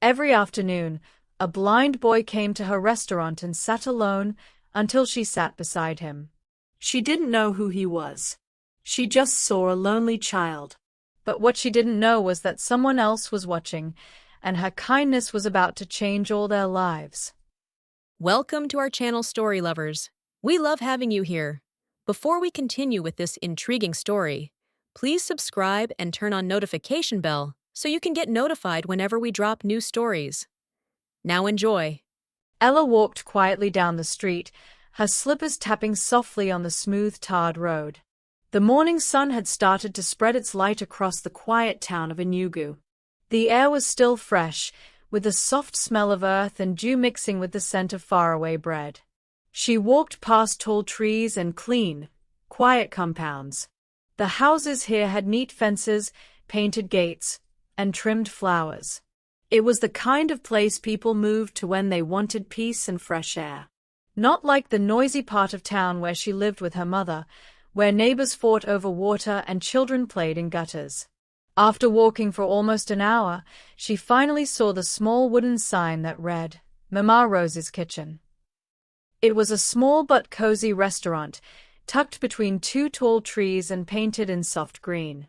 Every afternoon, a blind boy came to her restaurant and sat alone until she sat beside him. She didn't know who he was. She just saw a lonely child. But what she didn't know was that someone else was watching, and her kindness was about to change all their lives. Welcome to our channel, Story Lovers. We love having you here. Before we continue with this intriguing story, please subscribe and turn on notification bell so you can get notified whenever we drop new stories. Now enjoy. Ella walked quietly down the street, her slippers tapping softly on the smooth tarred road. The morning sun had started to spread its light across the quiet town of Enugu. The air was still fresh, with the soft smell of earth and dew mixing with the scent of faraway bread. She walked past tall trees and clean, quiet compounds. The houses here had neat fences, painted gates, and trimmed flowers. It was the kind of place people moved to when they wanted peace and fresh air. Not like the noisy part of town where she lived with her mother, where neighbors fought over water and children played in gutters. After walking for almost an hour, she finally saw the small wooden sign that read, Mama Rose's Kitchen. It was a small but cozy restaurant, tucked between two tall trees and painted in soft green.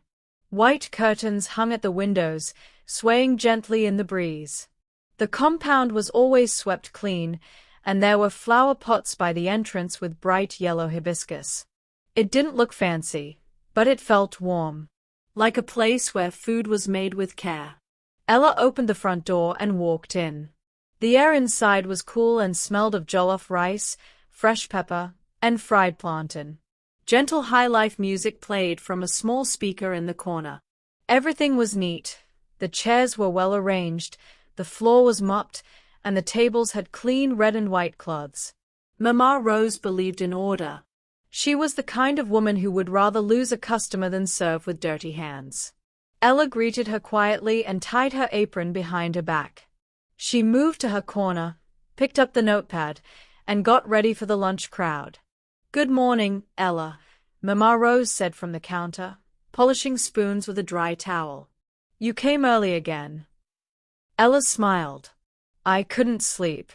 White curtains hung at the windows, swaying gently in the breeze. The compound was always swept clean, and there were flower pots by the entrance with bright yellow hibiscus. It didn't look fancy, but it felt warm, like a place where food was made with care. Ella opened the front door and walked in. The air inside was cool and smelled of jollof rice, fresh pepper, and fried plantain. Gentle high-life music played from a small speaker in the corner. Everything was neat. The chairs were well arranged, the floor was mopped, and the tables had clean red and white cloths. Mama Rose believed in order. She was the kind of woman who would rather lose a customer than serve with dirty hands. Ella greeted her quietly and tied her apron behind her back. She moved to her corner, picked up the notepad, and got ready for the lunch crowd. "Good morning, Ella," Mama Rose said from the counter, polishing spoons with a dry towel. "You came early again." Ella smiled. "I couldn't sleep."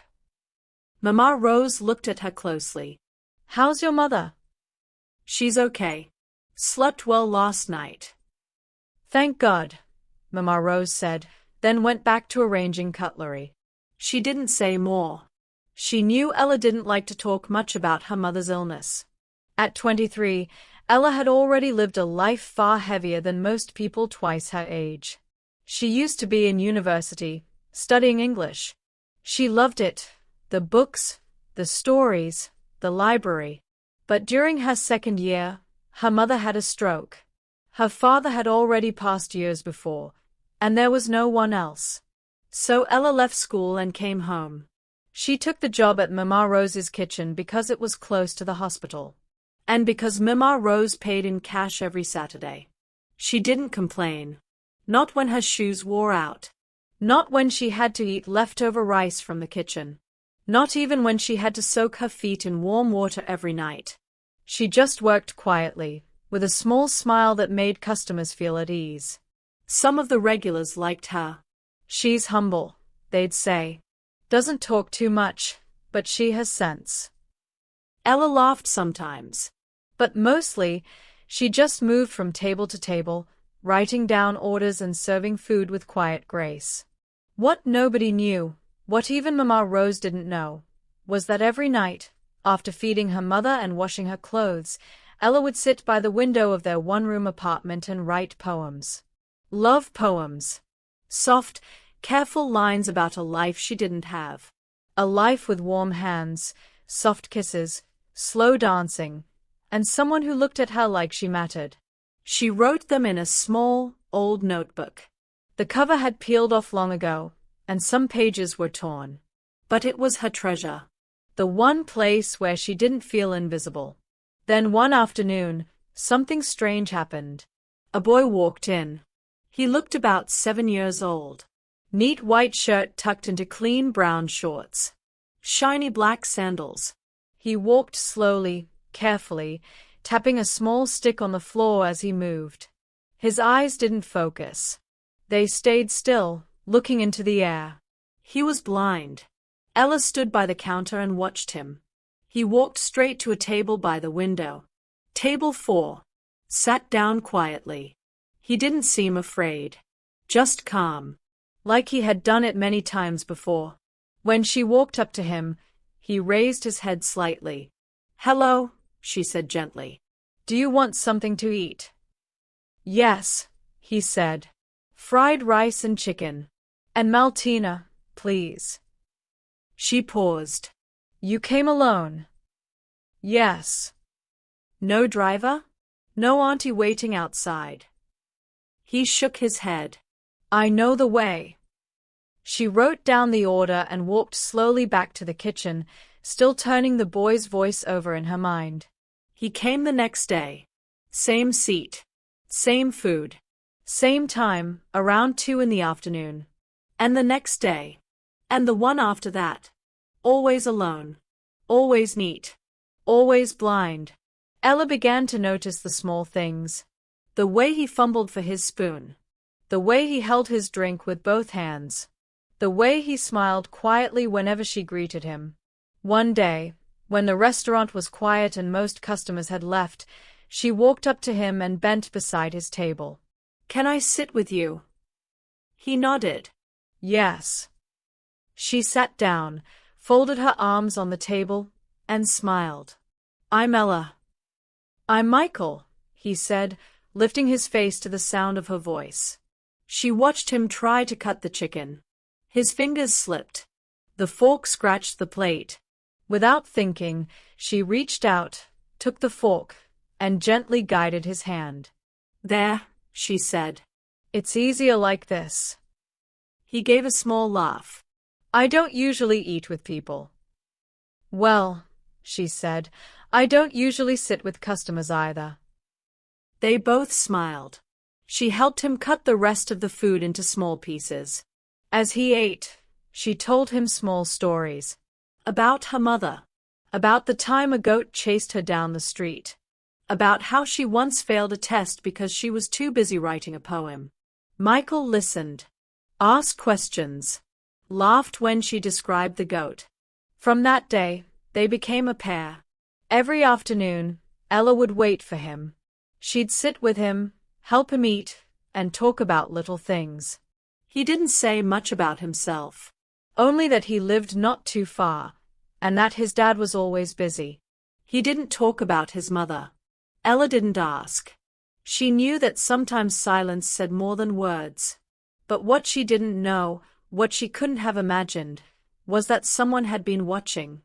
Mama Rose looked at her closely. "How's your mother?" "She's okay. Slept well last night." "Thank God," Mama Rose said, then went back to arranging cutlery. She didn't say more. She knew Ella didn't like to talk much about her mother's illness. At 23, Ella had already lived a life far heavier than most people twice her age. She used to be in university, studying English. She loved it, the books, the stories, the library. But during her second year, her mother had a stroke. Her father had already passed years before, and there was no one else. So Ella left school and came home. She took the job at Mama Rose's Kitchen because it was close to the hospital. And because Mama Rose paid in cash every Saturday. She didn't complain. Not when her shoes wore out. Not when she had to eat leftover rice from the kitchen. Not even when she had to soak her feet in warm water every night. She just worked quietly, with a small smile that made customers feel at ease. Some of the regulars liked her. "She's humble," they'd say. "Doesn't talk too much, but she has sense." Ella laughed sometimes. But mostly, she just moved from table to table, writing down orders and serving food with quiet grace. What nobody knew, what even Mama Rose didn't know, was that every night, after feeding her mother and washing her clothes, Ella would sit by the window of their one-room apartment and write poems. Love poems. Soft, careful lines about a life she didn't have. A life with warm hands, soft kisses, slow dancing, and someone who looked at her like she mattered. She wrote them in a small, old notebook. The cover had peeled off long ago, and some pages were torn. But it was her treasure. The one place where she didn't feel invisible. Then one afternoon, something strange happened. A boy walked in. He looked about 7 years old. Neat white shirt tucked into clean brown shorts. Shiny black sandals. He walked slowly, carefully, tapping a small stick on the floor as he moved. His eyes didn't focus. They stayed still, looking into the air. He was blind. Ella stood by the counter and watched him. He walked straight to a table by the window. Table 4. Sat down quietly. He didn't seem afraid. Just calm. Like he had done it many times before. When she walked up to him, he raised his head slightly. "Hello," she said gently. "Do you want something to eat?" "Yes," he said. "Fried rice and chicken. And Maltina, please." She paused. "You came alone?" "Yes." "No driver? No auntie waiting outside?" He shook his head. "I know the way." She wrote down the order and walked slowly back to the kitchen, still turning the boy's voice over in her mind. He came the next day. Same seat. Same food. Same time, around 2 in the afternoon. And the next day. And the one after that. Always alone. Always neat. Always blind. Ella began to notice the small things. The way he fumbled for his spoon. The way he held his drink with both hands. The way he smiled quietly whenever she greeted him. One day, when the restaurant was quiet and most customers had left, she walked up to him and bent beside his table. "Can I sit with you?" He nodded. "Yes." She sat down, folded her arms on the table, and smiled. "I'm Ella." "I'm Michael," he said, lifting his face to the sound of her voice. She watched him try to cut the chicken. His fingers slipped. The fork scratched the plate. Without thinking, she reached out, took the fork, and gently guided his hand. "There," she said. "It's easier like this." He gave a small laugh. "I don't usually eat with people." "Well," she said, "I don't usually sit with customers either." They both smiled. She helped him cut the rest of the food into small pieces. As he ate, she told him small stories. About her mother. About the time a goat chased her down the street. About how she once failed a test because she was too busy writing a poem. Michael listened. Asked questions. Laughed when she described the goat. From that day, they became a pair. Every afternoon, Ella would wait for him. She'd sit with him, help him eat, and talk about little things. He didn't say much about himself. Only that he lived not too far, and that his dad was always busy. He didn't talk about his mother. Ella didn't ask. She knew that sometimes silence said more than words. But what she didn't know, what she couldn't have imagined, was that someone had been watching.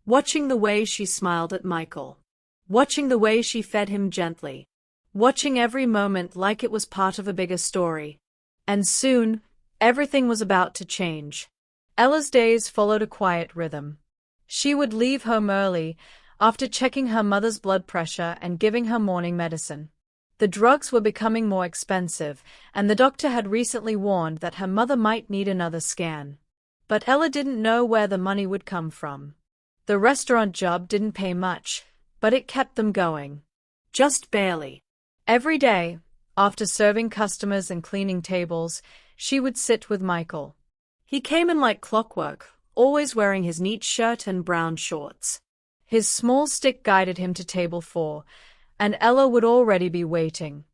Watching the way she smiled at Michael. Watching the way she fed him gently. Watching every moment like it was part of a bigger story. And soon, everything was about to change. Ella's days followed a quiet rhythm. She would leave home early, after checking her mother's blood pressure and giving her morning medicine. The drugs were becoming more expensive, and the doctor had recently warned that her mother might need another scan. But Ella didn't know where the money would come from. The restaurant job didn't pay much, but it kept them going. Just barely. Every day, after serving customers and cleaning tables, she would sit with Michael. He came in like clockwork, always wearing his neat shirt and brown shorts. His small stick guided him to table 4, and Ella would already be waiting.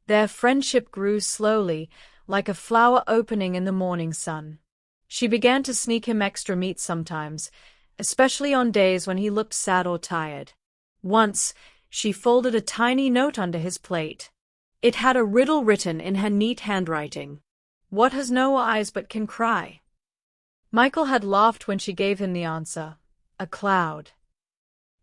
Their friendship grew slowly, like a flower opening in the morning sun. She began to sneak him extra meat sometimes, especially on days when he looked sad or tired. Once, she folded a tiny note under his plate. It had a riddle written in her neat handwriting. "What has no eyes but can cry?" Michael had laughed when she gave him the answer. A cloud.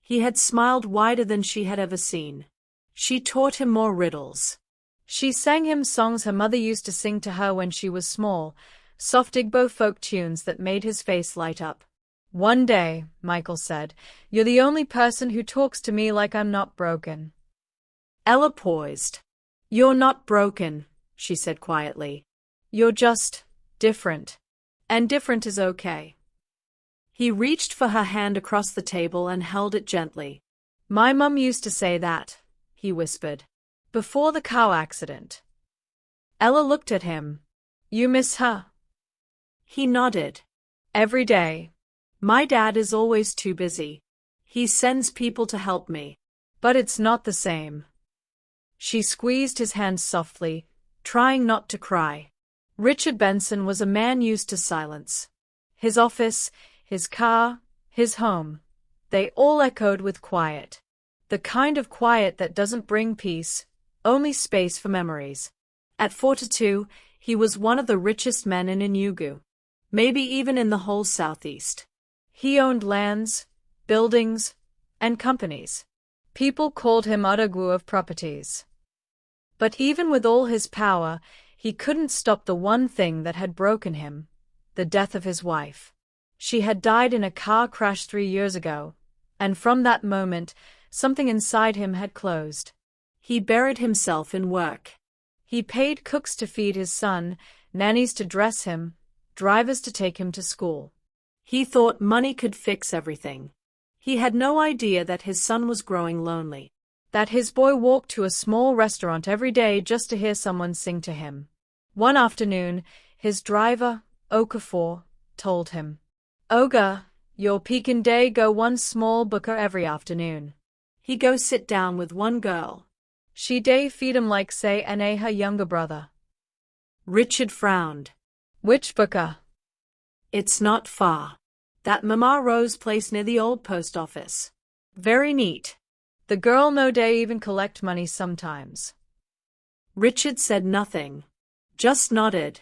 He had smiled wider than she had ever seen. She taught him more riddles. She sang him songs her mother used to sing to her when she was small, soft Igbo folk tunes that made his face light up. "One day," Michael said, "you're the only person who talks to me like I'm not broken." Ella paused. "You're not broken," she said quietly. "You're just different. And different is okay." He reached for her hand across the table and held it gently. "My mum used to say that," he whispered, "before the cow accident." Ella looked at him. "You miss her?" He nodded. Every day. My dad is always too busy. He sends people to help me. But it's not the same. She squeezed his hand softly, trying not to cry. Richard Benson was a man used to silence. His office, his car, his home. They all echoed with quiet. The kind of quiet that doesn't bring peace, only space for memories. At 42, he was one of the richest men in Enugu. Maybe even in the whole southeast. He owned lands, buildings, and companies. People called him Enugu of properties. But even with all his power, he couldn't stop the one thing that had broken him, the death of his wife. She had died in a car crash 3 years ago, and from that moment, something inside him had closed. He buried himself in work. He paid cooks to feed his son, nannies to dress him, drivers to take him to school. He thought money could fix everything. He had no idea that his son was growing lonely, that his boy walked to a small restaurant every day just to hear someone sing to him. One afternoon, his driver, Okafor, told him, "Oga, your Pekin day go one small booker every afternoon. He go sit down with one girl. She day feed him like say and her younger brother." Richard frowned. "Which booker?" "It's not far. That Mama Rose place near the old post office. Very neat. The girl no day even collect money sometimes." Richard said nothing, just nodded.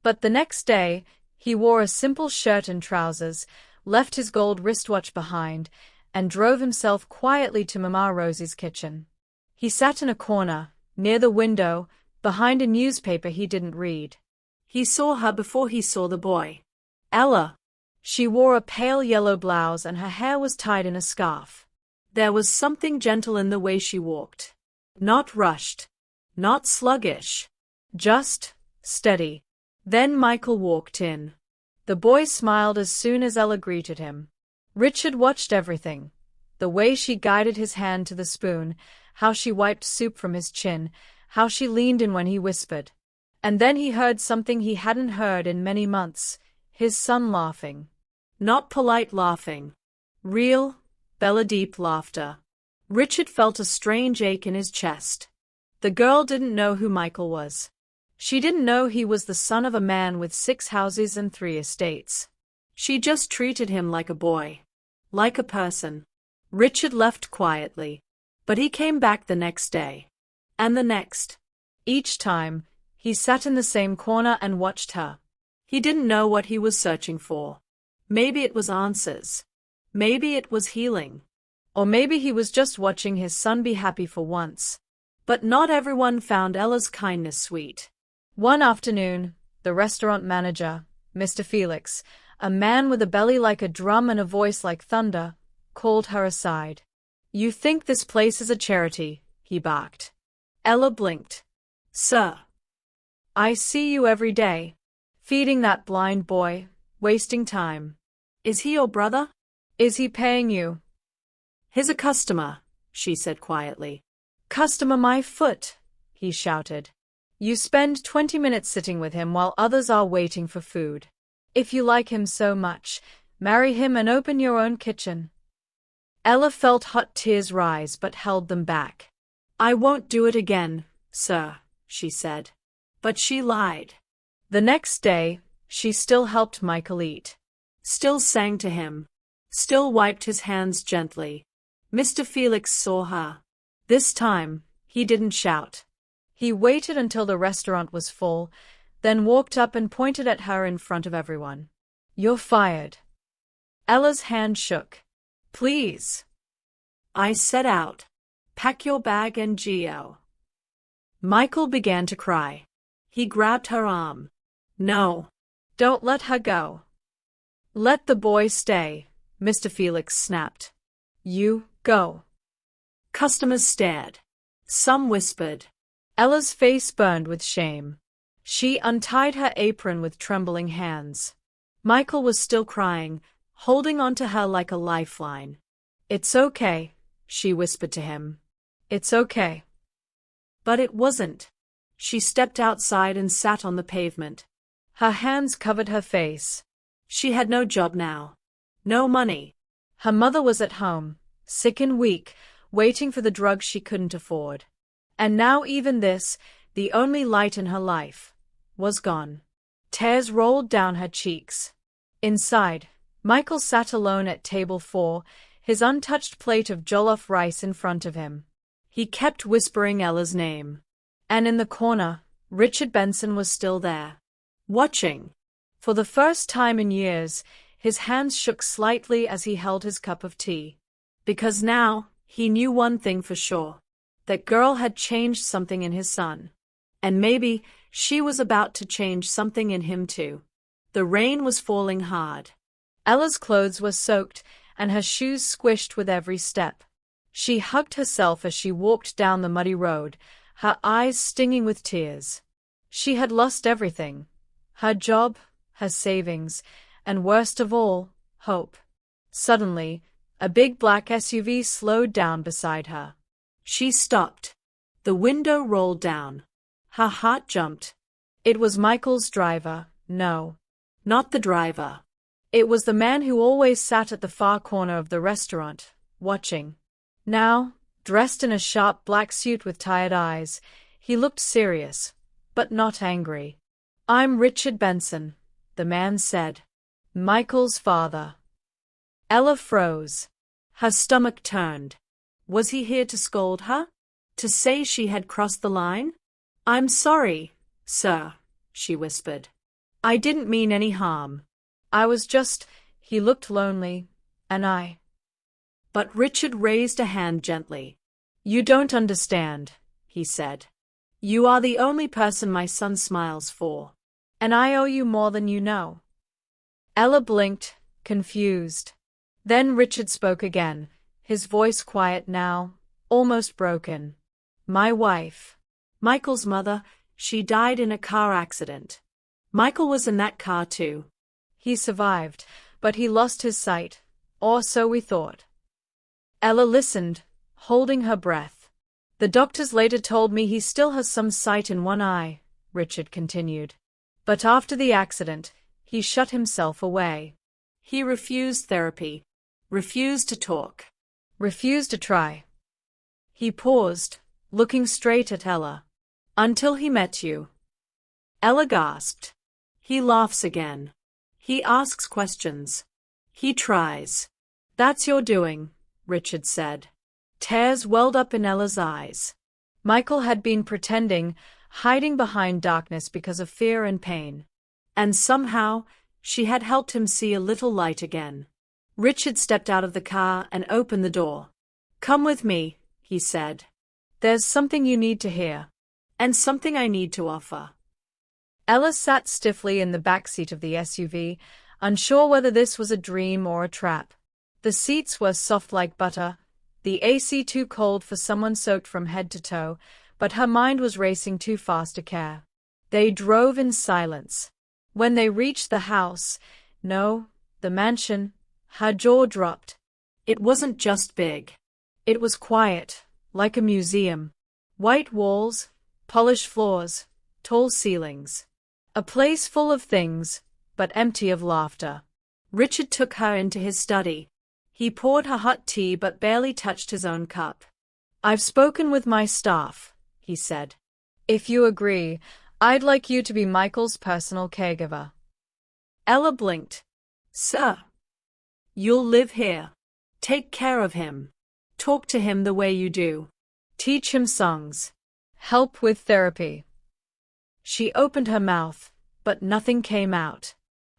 But the next day, he wore a simple shirt and trousers, left his gold wristwatch behind, and drove himself quietly to Mama Rosie's kitchen. He sat in a corner, near the window, behind a newspaper he didn't read. He saw her before he saw the boy. Ella. She wore a pale yellow blouse and her hair was tied in a scarf. There was something gentle in the way she walked. Not rushed. Not sluggish. Just steady. Then Michael walked in. The boy smiled as soon as Ella greeted him. Richard watched everything. The way she guided his hand to the spoon, how she wiped soup from his chin, how she leaned in when he whispered. And then he heard something he hadn't heard in many months, his son laughing. Not polite laughing. Real, belly-deep laughter. Richard felt a strange ache in his chest. The girl didn't know who Michael was. She didn't know he was the son of a man with 6 houses and 3 estates. She just treated him like a boy. Like a person. Richard left quietly. But he came back the next day. And the next. Each time, he sat in the same corner and watched her. He didn't know what he was searching for. Maybe it was answers. Maybe it was healing. Or maybe he was just watching his son be happy for once. But not everyone found Ella's kindness sweet. One afternoon, the restaurant manager, Mr. Felix, a man with a belly like a drum and a voice like thunder, called her aside. "You think this place is a charity," he barked. Ella blinked. "Sir. I see you every day. Feeding that blind boy, wasting time. Is he your brother? Is he paying you?" "He's a customer," she said quietly. "Customer my foot," he shouted. "You spend 20 minutes sitting with him while others are waiting for food. If you like him so much, marry him and open your own kitchen." Ella felt hot tears rise but held them back. "I won't do it again, sir," she said. But she lied. The next day, she still helped Michael eat. Still sang to him. Still wiped his hands gently. Mr. Felix saw her. This time, he didn't shout. He waited until the restaurant was full, then walked up and pointed at her in front of everyone. "You're fired." Ella's hand shook. "Please." "I said out. Pack your bag and go." Michael began to cry. He grabbed her arm. "No. Don't let her go." "Let the boy stay," Mr. Felix snapped. "You, go." Customers stared. Some whispered. Ella's face burned with shame. She untied her apron with trembling hands. Michael was still crying, holding on to her like a lifeline. "It's okay," she whispered to him. "It's okay." But it wasn't. She stepped outside and sat on the pavement. Her hands covered her face. She had no job now. No money. Her mother was at home, sick and weak, waiting for the drugs she couldn't afford. And now even this, the only light in her life, was gone. Tears rolled down her cheeks. Inside, Michael sat alone at table 4, his untouched plate of jollof rice in front of him. He kept whispering Ella's name. And in the corner, Richard Benson was still there, watching. For the first time in years, his hands shook slightly as he held his cup of tea. Because now, he knew one thing for sure. That girl had changed something in his son. And maybe she was about to change something in him too. The rain was falling hard. Ella's clothes were soaked, and her shoes squished with every step. She hugged herself as she walked down the muddy road, her eyes stinging with tears. She had lost everything. Her job, her savings, and worst of all, hope. Suddenly, a big black SUV slowed down beside her. She stopped. The window rolled down. Her heart jumped. It was Michael's driver. No, not the driver. It was the man who always sat at the far corner of the restaurant, watching. Now, dressed in a sharp black suit with tired eyes, he looked serious, but not angry. "I'm Richard Benson," the man said. "Michael's father." Ella froze. Her stomach turned. Was he here to scold her? To say she had crossed the line? "I'm sorry, sir," she whispered. "I didn't mean any harm. I was just—" He looked lonely. "And I—" But Richard raised a hand gently. "You don't understand," he said. "You are the only person my son smiles for. And I owe you more than you know." Ella blinked, confused. Then Richard spoke again, his voice quiet now, almost broken. "My wife, Michael's mother, she died in a car accident. Michael was in that car too. He survived, but he lost his sight, or so we thought." Ella listened, holding her breath. "The doctors later told me he still has some sight in one eye," Richard continued. "But after the accident, he shut himself away. He refused therapy, refused to talk, refused to try." He paused, looking straight at Ella. "Until he met you." Ella gasped. "He laughs again. He asks questions. He tries." "That's your doing," Richard said. Tears welled up in Ella's eyes. Michael had been pretending, hiding behind darkness because of fear and pain. And somehow, she had helped him see a little light again. Richard stepped out of the car and opened the door. "Come with me," he said. "There's something you need to hear. And something I need to offer." Ella sat stiffly in the back seat of the SUV, unsure whether this was a dream or a trap. The seats were soft like butter, the AC too cold for someone soaked from head to toe, but her mind was racing too fast to care. They drove in silence. When they reached the house, no, the mansion, her jaw dropped. It wasn't just big. It was quiet, like a museum. White walls, polished floors, tall ceilings. A place full of things, but empty of laughter. Richard took her into his study. He poured her hot tea but barely touched his own cup. "I've spoken with my staff," he said. "If you agree, I'd like you to be Michael's personal caregiver." Ella blinked. "Sir, you'll live here. Take care of him. Talk to him the way you do. Teach him songs. Help with therapy." She opened her mouth, but nothing came out.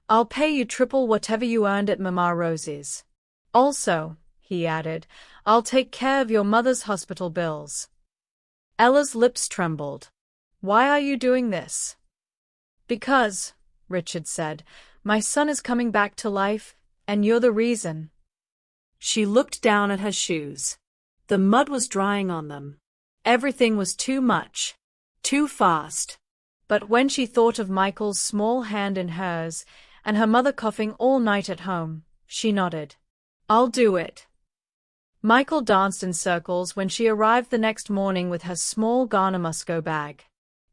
"I'll pay you triple whatever you earned at Mama Rosie's. Also," he added, "I'll take care of your mother's hospital bills." Ella's lips trembled. "Why are you doing this?" "Because," Richard said, "my son is coming back to life, and you're the reason." She looked down at her shoes. The mud was drying on them. Everything was too much. Too fast. But when she thought of Michael's small hand in hers, and her mother coughing all night at home, she nodded. "I'll do it." Michael danced in circles when she arrived the next morning with her small Ghana Musco bag.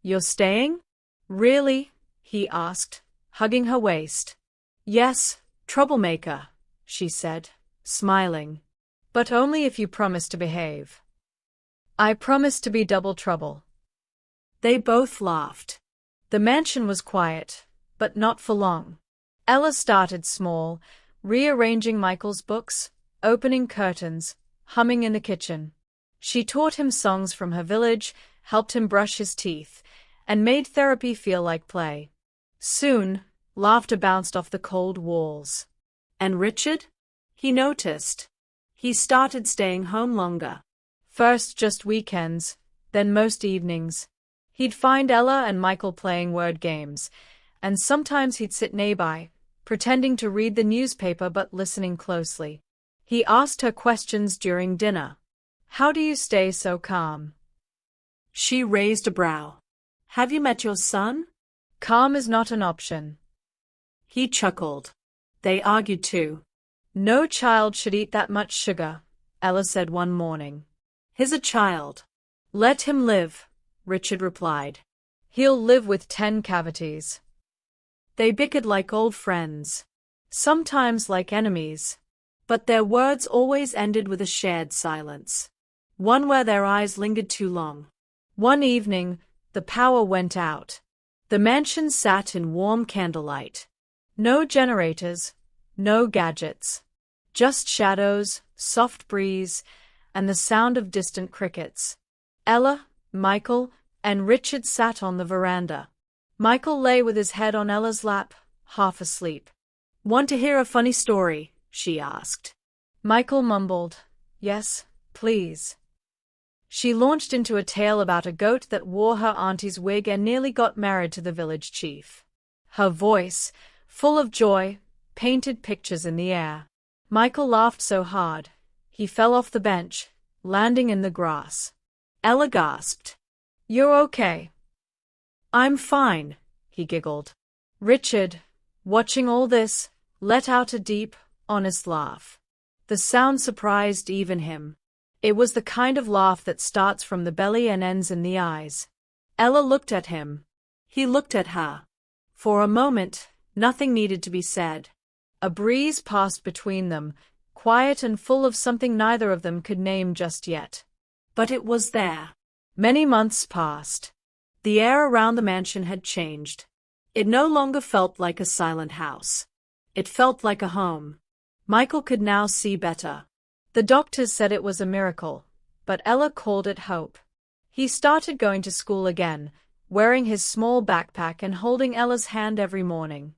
"You're staying?" "Really?" he asked, hugging her waist. Yes, troublemaker, she said, smiling. But only if you promise to behave. I promise to be double trouble. They both laughed. The mansion was quiet, but not for long. Ella started small, rearranging Michael's books, opening curtains, humming in the kitchen. She taught him songs from her village, helped him brush his teeth, and made therapy feel like play. Soon, laughter bounced off the cold walls. And Richard? He noticed. He started staying home longer. First just weekends, then most evenings. He'd find Ella and Michael playing word games, and sometimes he'd sit nearby, pretending to read the newspaper but listening closely. He asked her questions during dinner. How do you stay so calm? She raised a brow. Have you met your son? Calm is not an option. He chuckled. They argued too. No child should eat that much sugar, Ella said one morning. He's a child. Let him live, Richard replied. He'll live with 10 cavities. They bickered like old friends, sometimes like enemies, but their words always ended with a shared silence, one where their eyes lingered too long. One evening, the power went out. The mansion sat in warm candlelight. No generators, no gadgets. Just shadows, soft breeze, and the sound of distant crickets. Ella, Michael, and Richard sat on the veranda. Michael lay with his head on Ella's lap, half asleep. Want to hear a funny story? She asked. Michael mumbled, Yes, please. She launched into a tale about a goat that wore her auntie's wig and nearly got married to the village chief. Her voice, full of joy, painted pictures in the air. Michael laughed so hard, he fell off the bench, landing in the grass. Ella gasped. You're okay. I'm fine, he giggled. Richard, watching all this, let out a deep, honest laugh. The sound surprised even him. It was the kind of laugh that starts from the belly and ends in the eyes. Ella looked at him. He looked at her. For a moment, nothing needed to be said. A breeze passed between them, quiet and full of something neither of them could name just yet. But it was there. Many months passed. The air around the mansion had changed. It no longer felt like a silent house. It felt like a home. Michael could now see better. The doctors said it was a miracle, but Ella called it hope. He started going to school again, wearing his small backpack and holding Ella's hand every morning.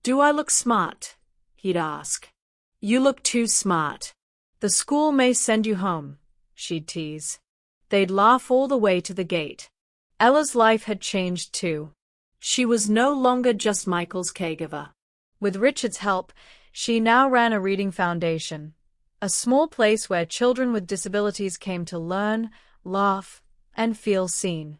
Do I look smart? He'd ask. You look too smart. The school may send you home, she'd tease. They'd laugh all the way to the gate. Ella's life had changed too. She was no longer just Michael's caregiver. With Richard's help, she now ran a reading foundation, a small place where children with disabilities came to learn, laugh, and feel seen.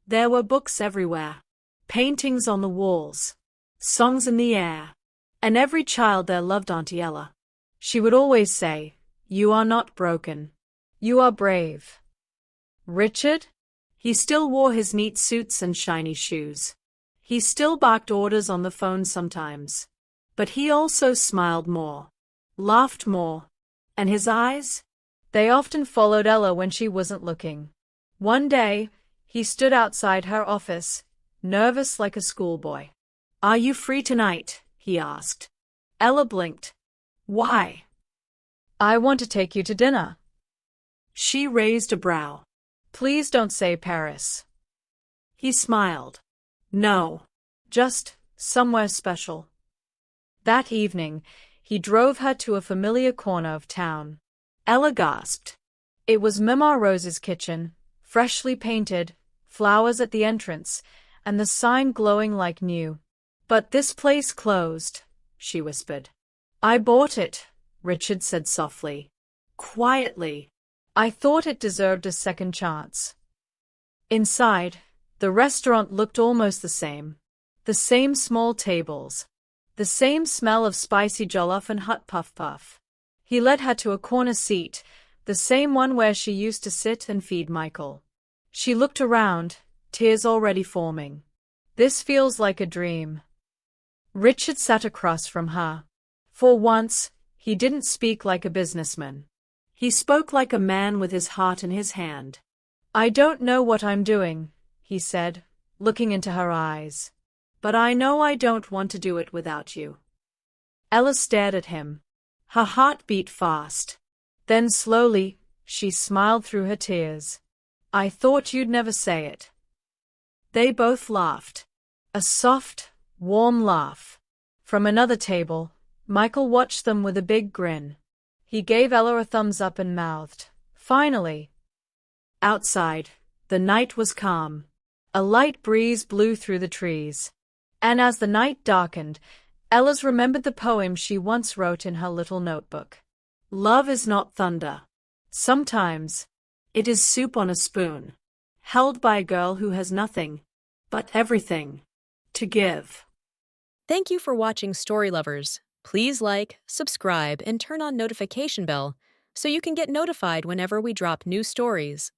There were books everywhere, paintings on the walls, songs in the air, and every child there loved Auntie Ella. She would always say, You are not broken. You are brave. Richard? He still wore his neat suits and shiny shoes. He still barked orders on the phone sometimes. But he also smiled more, laughed more, and his eyes? They often followed Ella when she wasn't looking. One day, he stood outside her office, nervous like a schoolboy. Are you free tonight? He asked. Ella blinked. Why? I want to take you to dinner. She raised a brow. Please don't say Paris. He smiled. No, just somewhere special. That evening, he drove her to a familiar corner of town. Ella gasped. It was Mama Rose's kitchen, freshly painted, flowers at the entrance, and the sign glowing like new. But this place closed, she whispered. I bought it, Richard said softly. Quietly. I thought it deserved a second chance. Inside, the restaurant looked almost the same. The same small tables. The same smell of spicy jollof and hot puff-puff. He led her to a corner seat, the same one where she used to sit and feed Michael. She looked around, tears already forming. This feels like a dream. Richard sat across from her. For once, he didn't speak like a businessman. He spoke like a man with his heart in his hand. I don't know what I'm doing, he said, looking into her eyes. But I know I don't want to do it without you. Ella stared at him. Her heart beat fast. Then slowly, she smiled through her tears. I thought you'd never say it. They both laughed. A soft, warm laugh. From another table, Michael watched them with a big grin. He gave Ella a thumbs up and mouthed, "Finally." Outside, the night was calm. A light breeze blew through the trees. And as the night darkened, Ella's remembered the poem she once wrote in her little notebook. Love is not thunder. Sometimes, it is soup on a spoon, held by a girl who has nothing, but everything, to give. Thank you for watching Story Lovers. Please like, subscribe, and turn on notification bell so you can get notified whenever we drop new stories.